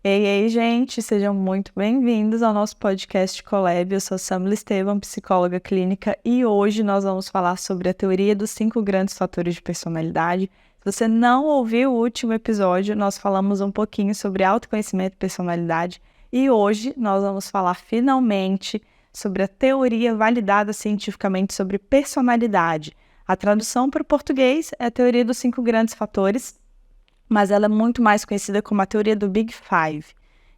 Ei, gente, sejam muito bem-vindos ao nosso podcast Colab. Eu sou Samila Estevam, psicóloga clínica, e hoje nós vamos falar sobre a teoria dos 5 grandes fatores de personalidade. Se você não ouviu o último episódio, nós falamos um pouquinho sobre autoconhecimento e personalidade, e hoje nós vamos falar finalmente sobre a teoria validada cientificamente sobre personalidade. A tradução para o português é a teoria dos 5 grandes fatores, mas ela é muito mais conhecida como a teoria do Big Five.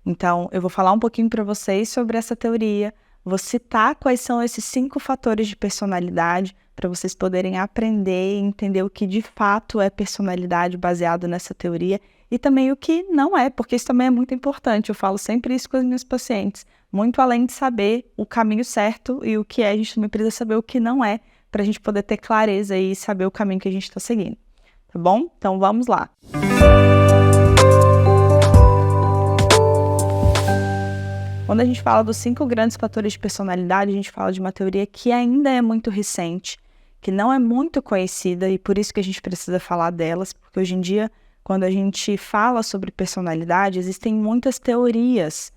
Então, eu vou falar um pouquinho para vocês sobre essa teoria, vou citar quais são esses 5 fatores de personalidade, para vocês poderem aprender e entender o que de fato é personalidade baseado nessa teoria, e também o que não é, porque isso também é muito importante. Eu falo sempre isso com os meus pacientes. Muito além de saber o caminho certo e o que é, a gente também precisa saber o que não é, para a gente poder ter clareza e saber o caminho que a gente está seguindo. Tá bom? Então vamos lá. Quando a gente fala dos 5 grandes fatores de personalidade, a gente fala de uma teoria que ainda é muito recente, que não é muito conhecida, e por isso que a gente precisa falar delas, porque hoje em dia, quando a gente fala sobre personalidade, existem muitas teorias,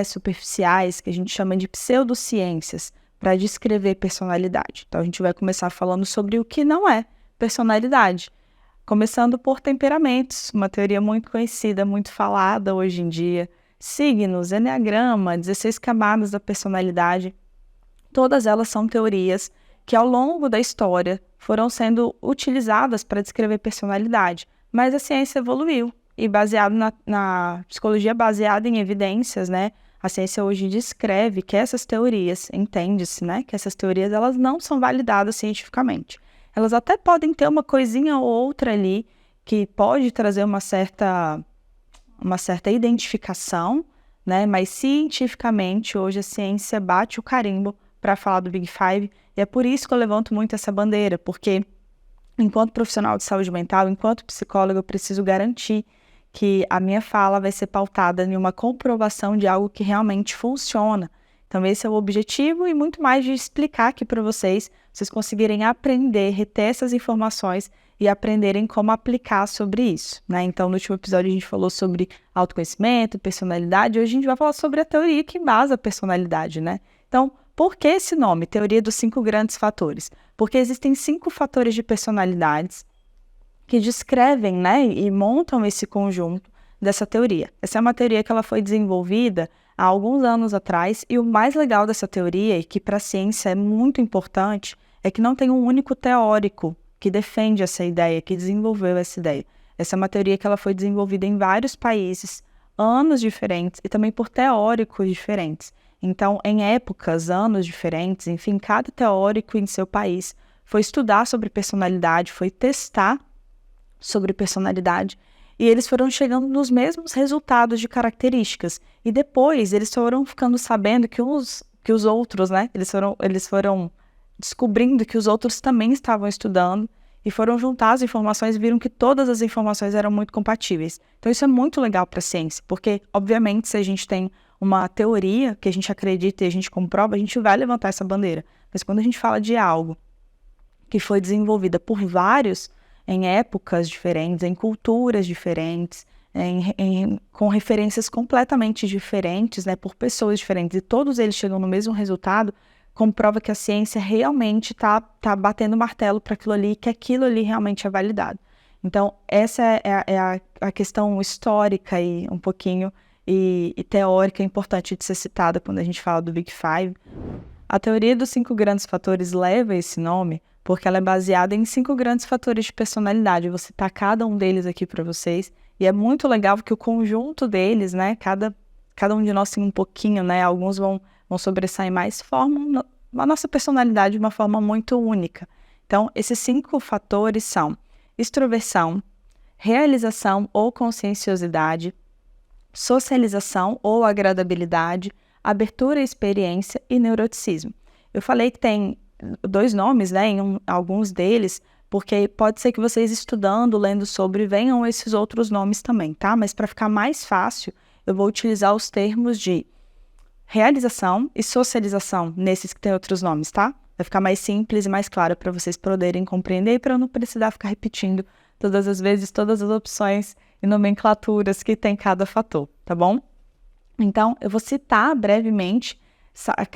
superficiais, que a gente chama de pseudociências, para descrever personalidade. Então a gente vai começar falando sobre o que não é personalidade. Começando por temperamentos, uma teoria muito conhecida, muito falada hoje em dia. Signos, eneagrama, 16 camadas da personalidade. Todas elas são teorias que ao longo da história foram sendo utilizadas para descrever personalidade. Mas a ciência evoluiu e baseado na psicologia baseada em evidências, a ciência hoje descreve que essas teorias, entende-se, que essas teorias elas não são validadas cientificamente. Elas até podem ter uma coisinha ou outra ali que pode trazer uma certa identificação, mas cientificamente hoje a ciência bate o carimbo para falar do Big Five, e é por isso que eu levanto muito essa bandeira, porque enquanto profissional de saúde mental, enquanto psicóloga, eu preciso garantir que a minha fala vai ser pautada em uma comprovação de algo que realmente funciona. Então esse é o objetivo e muito mais de explicar aqui para vocês conseguirem aprender, reter essas informações e aprenderem como aplicar sobre isso, Então no último episódio a gente falou sobre autoconhecimento, personalidade, hoje a gente vai falar sobre a teoria que embasa a personalidade, Então, por que esse nome, teoria dos 5 grandes fatores? Porque existem 5 fatores de personalidades que descrevem, e montam esse conjunto dessa teoria. Essa é uma teoria que ela foi desenvolvida há alguns anos atrás, e o mais legal dessa teoria, e que para a ciência é muito importante, é que não tem um único teórico que defende essa ideia, que desenvolveu essa ideia. Essa é uma teoria que ela foi desenvolvida em vários países, anos diferentes, e também por teóricos diferentes. Então, em épocas, anos diferentes, enfim, cada teórico em seu país foi estudar sobre personalidade, foi testar sobre personalidade, e eles foram chegando nos mesmos resultados de características. E depois eles foram ficando sabendo que os outros, eles foram descobrindo que os outros também estavam estudando e foram juntar as informações e viram que todas as informações eram muito compatíveis. Então isso é muito legal para a ciência, porque obviamente se a gente tem uma teoria que a gente acredita e a gente comprova, a gente vai levantar essa bandeira. Mas quando a gente fala de algo que foi desenvolvida por vários em épocas diferentes, em culturas diferentes, com referências completamente diferentes, por pessoas diferentes, e todos eles chegam no mesmo resultado, comprova que a ciência realmente está batendo martelo para aquilo ali, que aquilo ali realmente é validado. Então, essa é a questão histórica e um pouquinho e teórica importante de ser citada quando a gente fala do Big Five. A teoria dos 5 grandes fatores leva esse nome porque ela é baseada em 5 grandes fatores de personalidade. Eu vou citar cada um deles aqui para vocês, e é muito legal que o conjunto deles, cada um de nós tem um pouquinho, alguns vão sobressair mais, formam a nossa personalidade de uma forma muito única. Então, esses 5 fatores são extroversão, realização ou conscienciosidade, socialização ou agradabilidade, abertura à experiência e neuroticismo. Eu falei que tem 2 nomes, em alguns deles, porque pode ser que vocês estudando, lendo sobre, venham esses outros nomes também, tá? Mas para ficar mais fácil, eu vou utilizar os termos de realização e socialização, nesses que tem outros nomes, tá? Vai ficar mais simples e mais claro para vocês poderem compreender e para eu não precisar ficar repetindo todas as vezes, todas as opções e nomenclaturas que tem cada fator, tá bom? Então, eu vou citar brevemente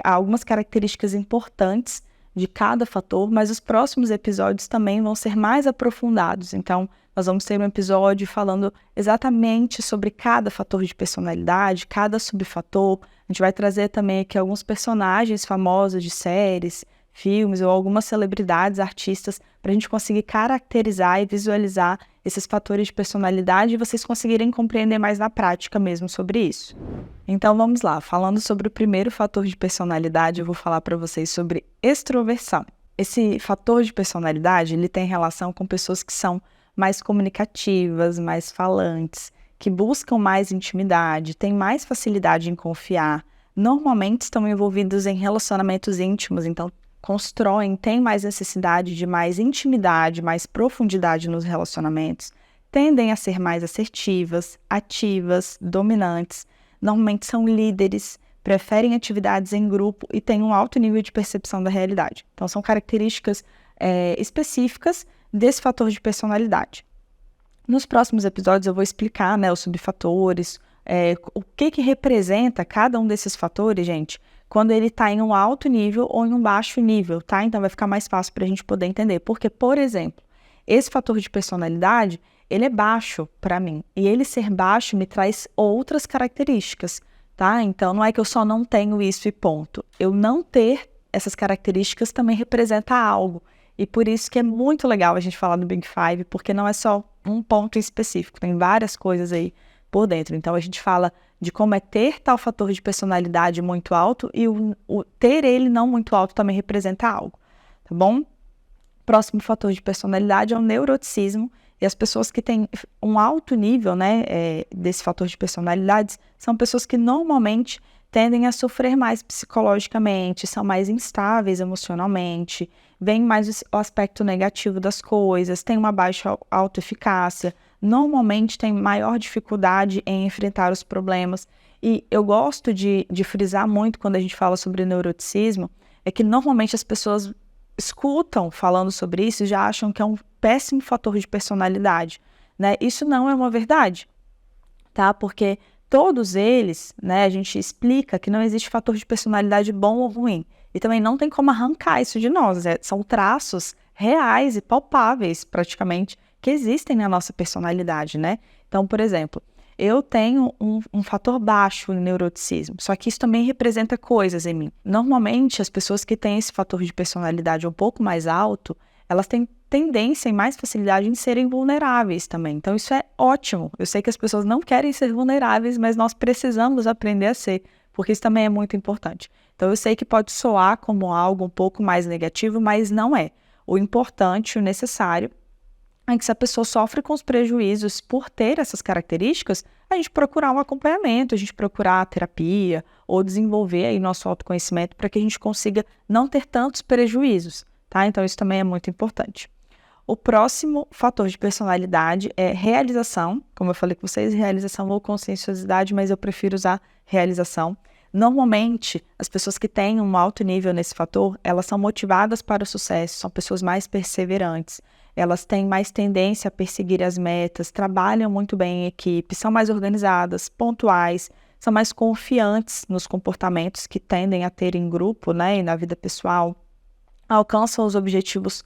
algumas características importantes de cada fator, mas os próximos episódios também vão ser mais aprofundados. Então, nós vamos ter um episódio falando exatamente sobre cada fator de personalidade, cada subfator. A gente vai trazer também aqui alguns personagens famosos de séries, filmes ou algumas celebridades, artistas, para a gente conseguir caracterizar e visualizar esses fatores de personalidade e vocês conseguirem compreender mais na prática mesmo sobre isso. Então vamos lá, falando sobre o primeiro fator de personalidade, eu vou falar para vocês sobre extroversão. Esse fator de personalidade, ele tem relação com pessoas que são mais comunicativas, mais falantes, que buscam mais intimidade, têm mais facilidade em confiar, normalmente estão envolvidos em relacionamentos íntimos, então têm mais necessidade de mais intimidade, mais profundidade nos relacionamentos, tendem a ser mais assertivas, ativas, dominantes, normalmente são líderes, preferem atividades em grupo e têm um alto nível de percepção da realidade. Então, são características específicas desse fator de personalidade. Nos próximos episódios eu vou explicar, os subfatores, o que representa cada um desses fatores, gente, quando ele está em um alto nível ou em um baixo nível, tá? Então vai ficar mais fácil para a gente poder entender. Porque, por exemplo, esse fator de personalidade, ele é baixo para mim. E ele ser baixo me traz outras características, tá? Então não é que eu só não tenho isso e ponto. Eu não ter essas características também representa algo. E por isso que é muito legal a gente falar do Big Five, porque não é só um ponto específico, tem várias coisas aí por dentro. Então a gente fala de como é ter tal fator de personalidade muito alto e o ter ele não muito alto também representa algo, tá bom? Próximo fator de personalidade é o neuroticismo, e as pessoas que têm um alto nível, desse fator de personalidade são pessoas que normalmente tendem a sofrer mais psicologicamente, são mais instáveis emocionalmente, veem mais o aspecto negativo das coisas, têm uma baixa autoeficácia, normalmente têm maior dificuldade em enfrentar os problemas. E eu gosto de frisar muito quando a gente fala sobre neuroticismo, é que normalmente as pessoas escutam falando sobre isso e já acham que é um péssimo fator de personalidade, né? Isso não é uma verdade, tá? Porque todos eles, a gente explica que não existe fator de personalidade bom ou ruim. E também não tem como arrancar isso de nós. São traços reais e palpáveis, praticamente, que existem na nossa personalidade, né? Então, por exemplo, eu tenho um fator baixo no neuroticismo, só que isso também representa coisas em mim. Normalmente, as pessoas que têm esse fator de personalidade um pouco mais alto, elas têm tendência e mais facilidade em serem vulneráveis também. Então, isso é ótimo. Eu sei que as pessoas não querem ser vulneráveis, mas nós precisamos aprender a ser, porque isso também é muito importante. Então, eu sei que pode soar como algo um pouco mais negativo, mas não é. O importante, o necessário, é que se a pessoa sofre com os prejuízos por ter essas características, a gente procurar um acompanhamento, a gente procurar terapia ou desenvolver aí nosso autoconhecimento para que a gente consiga não ter tantos prejuízos, tá? Então, isso também é muito importante. O próximo fator de personalidade é realização. Como eu falei com vocês, realização ou conscienciosidade, mas eu prefiro usar realização. Normalmente, as pessoas que têm um alto nível nesse fator, elas são motivadas para o sucesso, são pessoas mais perseverantes, elas têm mais tendência a perseguir as metas, trabalham muito bem em equipe, são mais organizadas, pontuais, são mais confiantes nos comportamentos que tendem a ter em grupo, e na vida pessoal, alcançam os objetivos,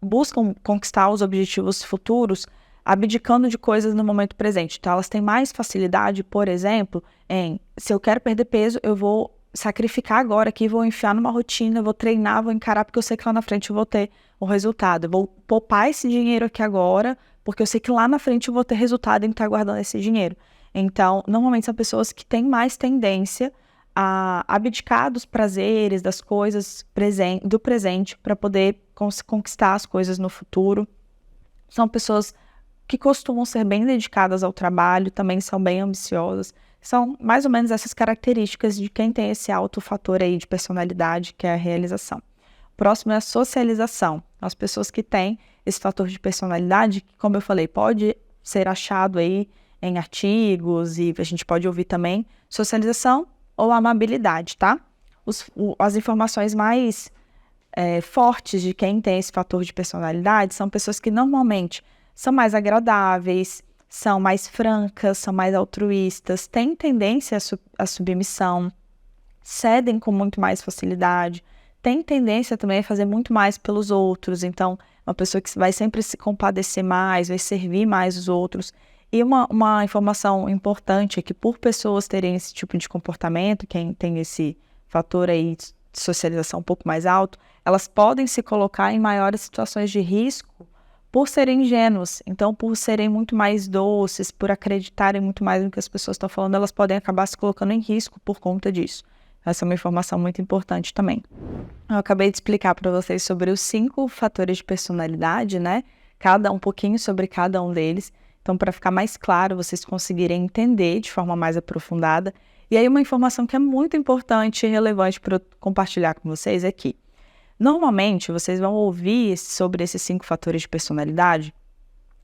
buscam conquistar os objetivos futuros, abdicando de coisas no momento presente. Então, elas têm mais facilidade, por exemplo, se eu quero perder peso, eu vou sacrificar agora aqui, vou enfiar numa rotina, vou treinar, vou encarar, porque eu sei que lá na frente eu vou ter o resultado. Eu vou poupar esse dinheiro aqui agora, porque eu sei que lá na frente eu vou ter resultado em estar guardando esse dinheiro. Então, normalmente são pessoas que têm mais tendência a abdicar dos prazeres, das coisas do presente, para poder conquistar as coisas no futuro. São pessoas que costumam ser bem dedicadas ao trabalho, também são bem ambiciosas. São mais ou menos essas características de quem tem esse alto fator aí de personalidade, que é a realização. O próximo é a socialização. As pessoas que têm esse fator de personalidade, que, como eu falei, pode ser achado aí em artigos e a gente pode ouvir também, socialização ou amabilidade, tá? As informações mais fortes de quem tem esse fator de personalidade são pessoas que normalmente são mais agradáveis, são mais francas, são mais altruístas, têm tendência à submissão, cedem com muito mais facilidade, têm tendência também a fazer muito mais pelos outros. Então, uma pessoa que vai sempre se compadecer mais, vai servir mais os outros. E uma informação importante é que por pessoas terem esse tipo de comportamento, quem tem esse fator aí de socialização um pouco mais alto, elas podem se colocar em maiores situações de risco por serem ingênuos. Então, por serem muito mais doces, por acreditarem muito mais no que as pessoas estão falando, elas podem acabar se colocando em risco por conta disso. Essa é uma informação muito importante também. Eu acabei de explicar para vocês sobre os 5 fatores de personalidade, né? Um pouquinho sobre cada um deles. Então, para ficar mais claro, vocês conseguirem entender de forma mais aprofundada. E aí, uma informação que é muito importante e relevante para eu compartilhar com vocês é que, normalmente, vocês vão ouvir sobre esses 5 fatores de personalidade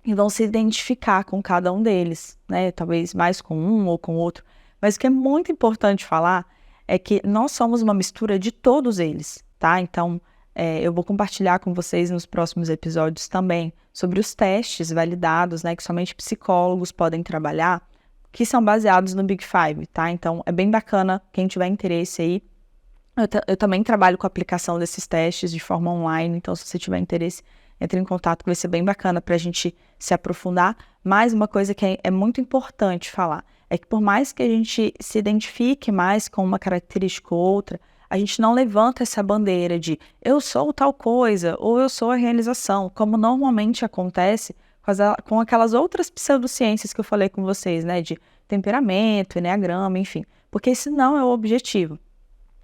e vão se identificar com cada um deles, né? Talvez mais com um ou com outro. Mas o que é muito importante falar é que nós somos uma mistura de todos eles, tá? Então, eu vou compartilhar com vocês nos próximos episódios também sobre os testes validados, né? Que somente psicólogos podem trabalhar, que são baseados no Big Five, tá? Então, é bem bacana, quem tiver interesse aí. Eu também trabalho com a aplicação desses testes de forma online, então se você tiver interesse, entre em contato, que vai ser bem bacana para a gente se aprofundar. Mas uma coisa que é muito importante falar é que por mais que a gente se identifique mais com uma característica ou outra, a gente não levanta essa bandeira de eu sou tal coisa ou eu sou a realização, como normalmente acontece com aquelas outras pseudociências que eu falei com vocês, né, de temperamento, enneagrama, enfim, porque esse não é o objetivo.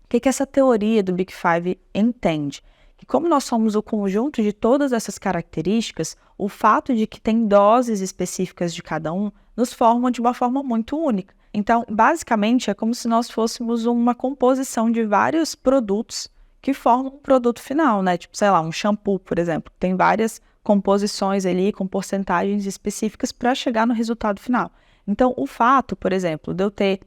O que essa teoria do Big Five entende? Que como nós somos o conjunto de todas essas características, o fato de que tem doses específicas de cada um nos forma de uma forma muito única. Então, basicamente, é como se nós fôssemos uma composição de vários produtos que formam um produto final, né? Tipo, sei lá, um shampoo, por exemplo. Tem várias composições ali com porcentagens específicas para chegar no resultado final. Então, o fato, por exemplo, de eu ter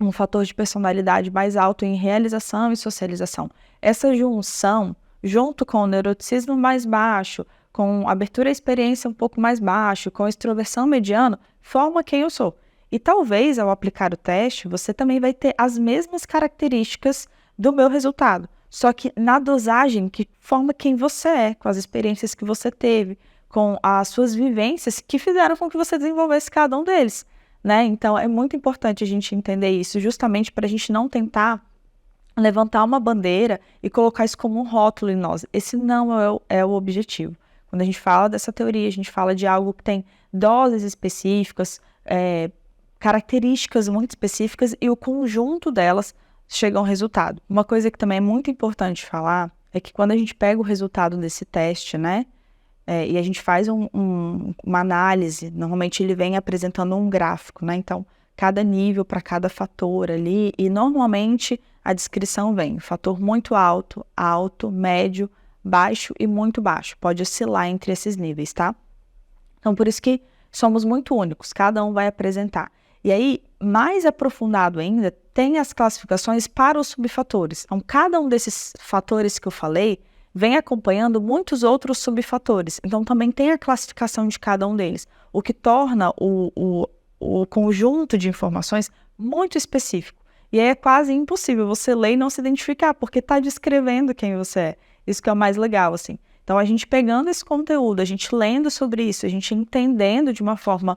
um fator de personalidade mais alto em realização e socialização, essa junção, junto com o neuroticismo mais baixo, com abertura à experiência um pouco mais baixo, com extroversão mediana, forma quem eu sou. E talvez, ao aplicar o teste, você também vai ter as mesmas características do meu resultado, só que na dosagem que forma quem você é, com as experiências que você teve, com as suas vivências que fizeram com que você desenvolvesse cada um deles, né? Então, é muito importante a gente entender isso, justamente para a gente não tentar levantar uma bandeira e colocar isso como um rótulo em nós. Esse não é o objetivo. Quando a gente fala dessa teoria, a gente fala de algo que tem doses específicas, características muito específicas e o conjunto delas chega a um resultado. Uma coisa que também é muito importante falar é que quando a gente pega o resultado desse teste, né, e a gente faz uma análise, normalmente ele vem apresentando um gráfico, né, então cada nível para cada fator ali, e normalmente a descrição vem fator muito alto, alto, médio, baixo e muito baixo. Pode oscilar entre esses níveis, tá? Então, por isso que somos muito únicos, cada um vai apresentar. E aí, mais aprofundado ainda, tem as classificações para os subfatores. Então, cada um desses fatores que eu falei vem acompanhando muitos outros subfatores. Então, também tem a classificação de cada um deles, o que torna o conjunto de informações muito específico. E aí é quase impossível você ler e não se identificar, porque está descrevendo quem você é. Isso que é o mais legal, assim. Então, a gente pegando esse conteúdo, a gente lendo sobre isso, a gente entendendo de uma forma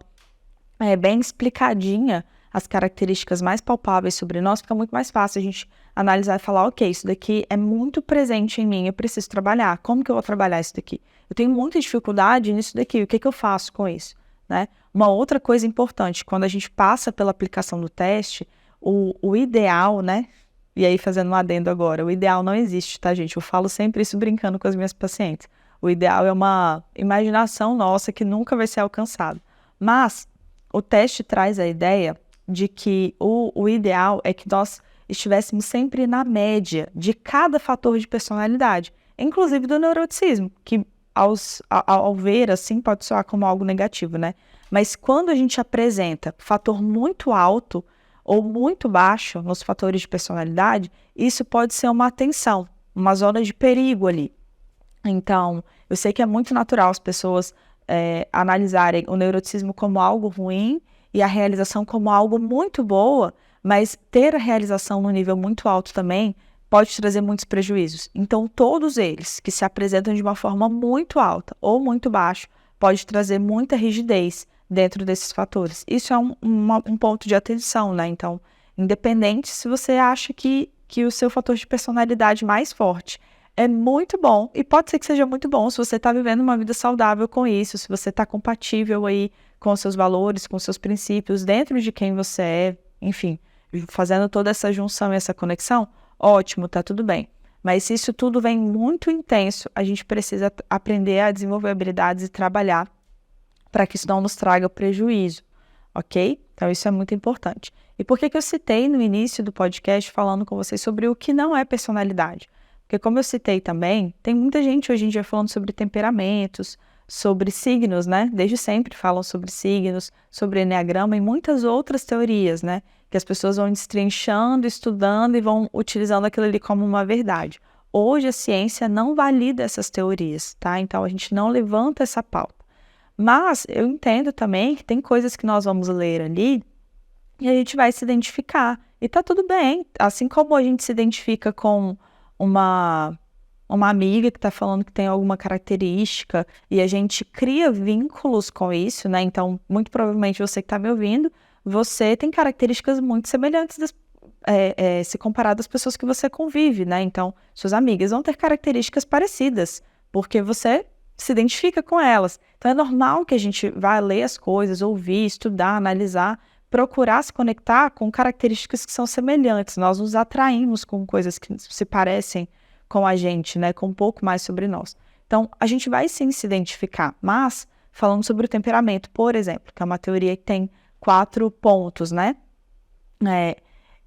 bem explicadinha as características mais palpáveis sobre nós, fica muito mais fácil a gente analisar e falar, ok, isso daqui é muito presente em mim, eu preciso trabalhar. Como que eu vou trabalhar isso daqui? Eu tenho muita dificuldade nisso daqui, o que eu faço com isso? Né? Uma outra coisa importante, quando a gente passa pela aplicação do teste, o ideal, né? E aí, fazendo um adendo agora, o ideal não existe, tá, gente? Eu falo sempre isso brincando com as minhas pacientes. O ideal é uma imaginação nossa que nunca vai ser alcançado. Mas o teste traz a ideia de que o ideal é que nós estivéssemos sempre na média de cada fator de personalidade, inclusive do neuroticismo, que ao ver assim pode soar como algo negativo, né? Mas quando a gente apresenta fator muito alto ou muito baixo nos fatores de personalidade, isso pode ser uma atenção, uma zona de perigo ali. Então, eu sei que é muito natural as pessoas analisarem o neuroticismo como algo ruim e a realização como algo muito boa, mas ter a realização no nível muito alto também pode trazer muitos prejuízos. Então, todos eles que se apresentam de uma forma muito alta ou muito baixa, pode trazer muita rigidez dentro desses fatores. Isso é um ponto de atenção, né? Então, independente se você acha que o seu fator de personalidade mais forte é muito bom, e pode ser que seja muito bom se você está vivendo uma vida saudável com isso, se você está compatível aí com os seus valores, com os seus princípios, dentro de quem você é, enfim, fazendo toda essa junção e essa conexão, ótimo, tá tudo bem. Mas se isso tudo vem muito intenso, a gente precisa aprender a desenvolver habilidades e trabalhar para que isso não nos traga prejuízo, ok? Então isso é muito importante. E por que eu citei no início do podcast falando com vocês sobre o que não é personalidade? Porque como eu citei também, tem muita gente hoje em dia falando sobre temperamentos, sobre signos, né? Desde sempre falam sobre signos, sobre enneagrama e muitas outras teorias, né? Que as pessoas vão destrinchando, estudando e vão utilizando aquilo ali como uma verdade. Hoje a ciência não valida essas teorias, tá? Então a gente não levanta essa pauta. Mas eu entendo também que tem coisas que nós vamos ler ali e a gente vai se identificar. E tá tudo bem. Assim como a gente se identifica com uma amiga que está falando que tem alguma característica e a gente cria vínculos com isso, né? Então, muito provavelmente você que está me ouvindo, você tem características muito semelhantes se comparado às pessoas que você convive, né? Então, suas amigas vão ter características parecidas, porque você se identifica com elas. Então, é normal que a gente vá ler as coisas, ouvir, estudar, analisar, procurar se conectar com características que são semelhantes. Nós nos atraímos com coisas que se parecem com a gente, né? Com um pouco mais sobre nós. Então, a gente vai sim se identificar, mas falando sobre o temperamento, por exemplo, que é uma teoria que tem 4 pontos, né?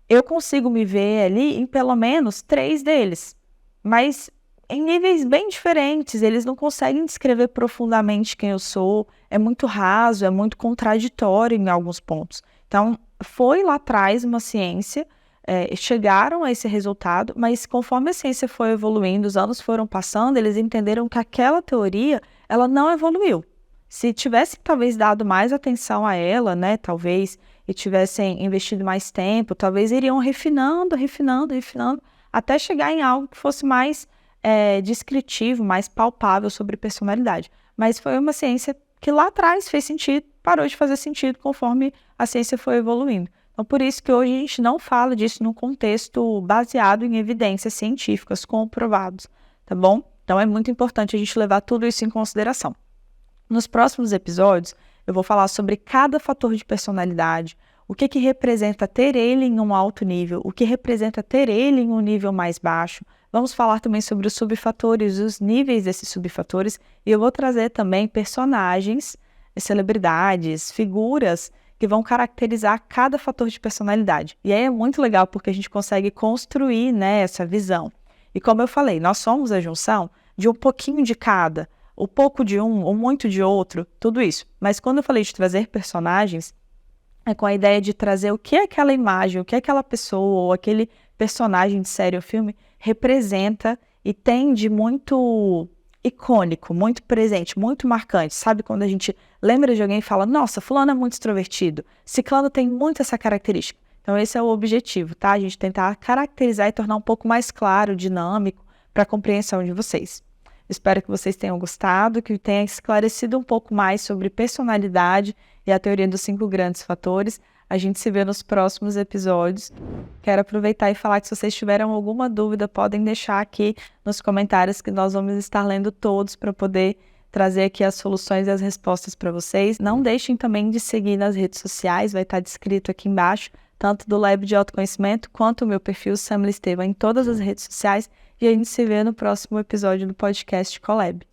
Eu consigo me ver ali em pelo menos 3 deles, mas em níveis bem diferentes. Eles não conseguem descrever profundamente quem eu sou, é muito raso, é muito contraditório em alguns pontos. Então, foi lá atrás uma ciência, chegaram a esse resultado, mas conforme a ciência foi evoluindo, os anos foram passando, eles entenderam que aquela teoria, ela não evoluiu. Se tivessem talvez dado mais atenção a ela, né, talvez, e tivessem investido mais tempo, talvez iriam refinando, até chegar em algo que fosse mais descritivo, mais palpável sobre personalidade. Mas foi uma ciência que lá atrás fez sentido, parou de fazer sentido conforme a ciência foi evoluindo. Então, por isso que hoje a gente não fala disso num contexto baseado em evidências científicas comprovadas, tá bom? Então, é muito importante a gente levar tudo isso em consideração. Nos próximos episódios, eu vou falar sobre cada fator de personalidade, o que representa ter ele em um alto nível, o que representa ter ele em um nível mais baixo. Vamos falar também sobre os subfatores, os níveis desses subfatores, e eu vou trazer também personagens, celebridades, figuras que vão caracterizar cada fator de personalidade. E aí é muito legal porque a gente consegue construir, né, essa visão. E como eu falei, nós somos a junção de um pouquinho de cada, o pouco de um, ou muito de outro, tudo isso. Mas quando eu falei de trazer personagens, é com a ideia de trazer o que aquela imagem, o que aquela pessoa ou aquele personagem de série ou filme representa e tem de muito icônico, muito presente, muito marcante. Sabe quando a gente lembra de alguém e fala, nossa, fulano é muito extrovertido, ciclano tem muito essa característica. Então esse é o objetivo, tá? A gente tentar caracterizar e tornar um pouco mais claro, dinâmico, para a compreensão de vocês. Espero que vocês tenham gostado, que tenha esclarecido um pouco mais sobre personalidade e a teoria dos 5 grandes fatores. A gente se vê nos próximos episódios. Quero aproveitar e falar que se vocês tiverem alguma dúvida, podem deixar aqui nos comentários que nós vamos estar lendo todos para poder trazer aqui as soluções e as respostas para vocês. Não deixem também de seguir nas redes sociais, vai estar descrito aqui embaixo, tanto do Lab de Autoconhecimento quanto o meu perfil Samila Estevam em todas as redes sociais. E a gente se vê no próximo episódio do podcast Collab.